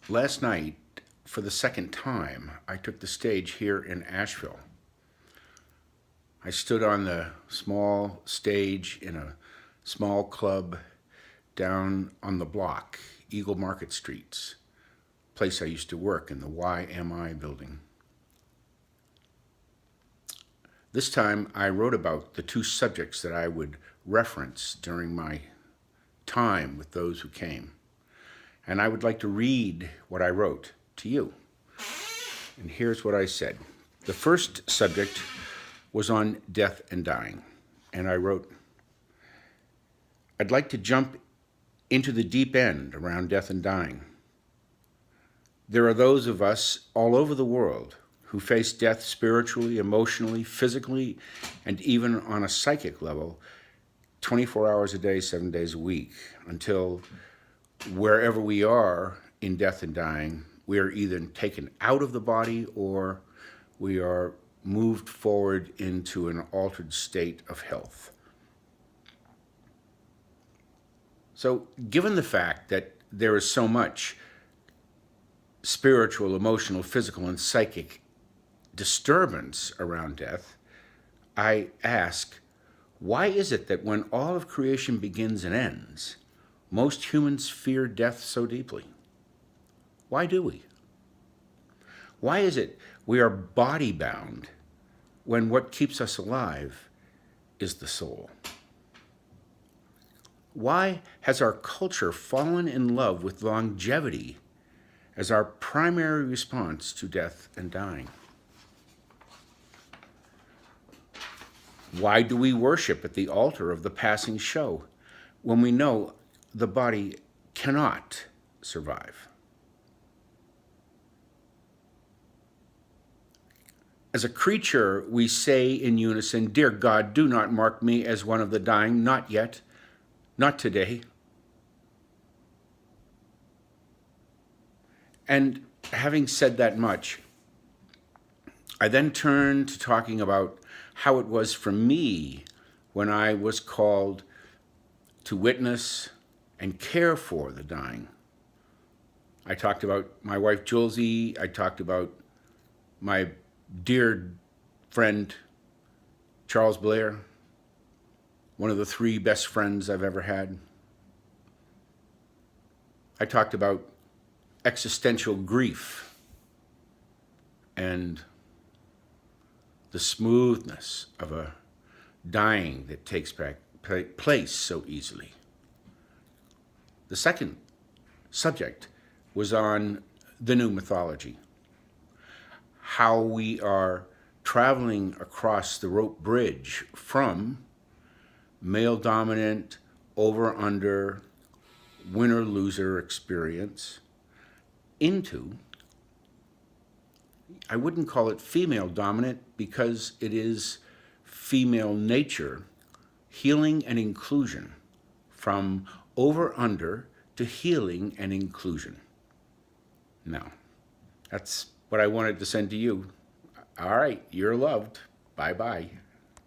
Last night, for the second time, I took the stage here in Asheville. I stood on the small stage in a small club down on the block, Eagle Market Streets, place I used to work in the YMI building. This time I wrote about the two subjects that I would reference during my time with those who came. And I would like to read what I wrote to you. And here's what I said. The first subject was on death and dying. And I wrote, I'd like to jump into the deep end around death and dying. There are those of us all over the world who face death spiritually, emotionally, physically, and even on a psychic level, 24 hours a day, 7 days a week, until wherever we are in death and dying, we are either taken out of the body or we are moved forward into an altered state of health. So, given the fact that there is so much spiritual, emotional, physical, and psychic disturbance around death, I ask, why is it that when all of creation begins and ends, most humans fear death so deeply? Why do we? Why is it we are body bound when what keeps us alive is the soul? Why has our culture fallen in love with longevity as our primary response to death and dying? Why do we worship at the altar of the passing show when we know the body cannot survive? As a creature, we say in unison, "Dear God, do not mark me as one of the dying, not yet, not today." And having said that much, I then turned to talking about how it was for me when I was called to witness and care for the dying. I talked about my wife, Julesy. I talked about my dear friend, Charles Blair, one of the 3 best friends I've ever had. I talked about existential grief and the smoothness of a dying that takes place so easily. The second subject was on the new mythology, how we are traveling across the rope bridge from male-dominant, over-under, winner-loser experience into, I wouldn't call it female-dominant because it is female nature, healing and inclusion, from over-under to healing and inclusion. Now, that's what I wanted to send to you. All right, you're loved. Bye-bye.